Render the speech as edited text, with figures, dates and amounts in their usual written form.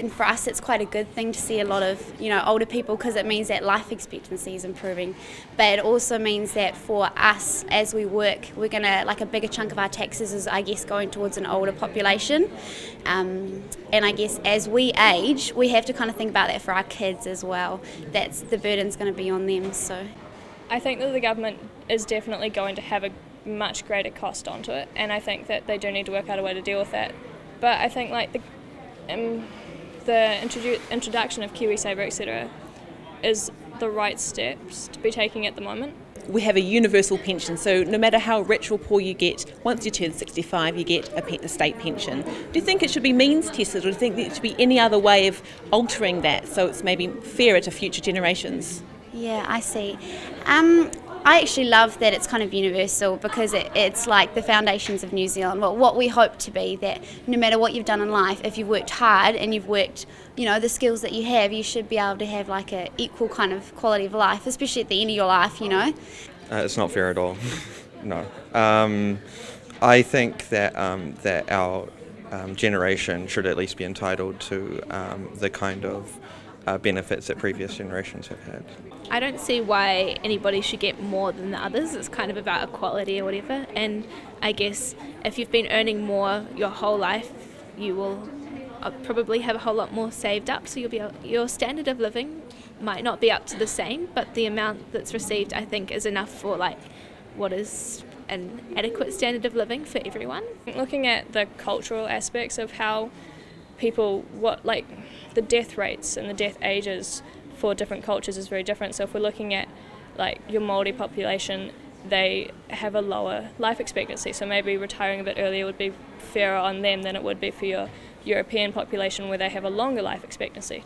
and for us it's quite a good thing to see a lot of older people, because it means that life expectancy is improving. But it also means that for us as we work, we're going to, like, a bigger chunk of our taxes is, I guess, going towards an older population. And I guess as we age, we have to kind of think about that for our kids as well. That's the burden's going to be on them. So I think that the government is definitely going to have a much greater cost onto it, and I think that they do need to work out a way to deal with that. But I think, like, the introduction of KiwiSaver, etc., is the right steps to be taking at the moment. We have a universal pension, so no matter how rich or poor you get, once you turn 65 you get a state pension. Do you think it should be means tested, or do you think there should be any other way of altering that so it's maybe fairer to future generations? yeah, I see. I actually love that it's kind of universal, because it's like the foundations of New Zealand. Well, what we hope to be, that no matter what you've done in life, if you've worked hard and you've worked, the skills that you have, you should be able to have like a equal kind of quality of life, especially at the end of your life, It's not fair at all. No. I think that that our generation should at least be entitled to the kind of benefits that previous generations have had. I don't see why anybody should get more than the others. It's kind of about equality or whatever, and I guess if you've been earning more your whole life, you will probably have a whole lot more saved up, so your standard of living might not be up to the same, but the amount that's received, I think, is enough for like what is an adequate standard of living for everyone. Looking at the cultural aspects of how people, the death rates and the death ages for different cultures is very different. So if we're looking at like your Māori population, they have a lower life expectancy, so maybe retiring a bit earlier would be fairer on them than it would be for your European population, where they have a longer life expectancy.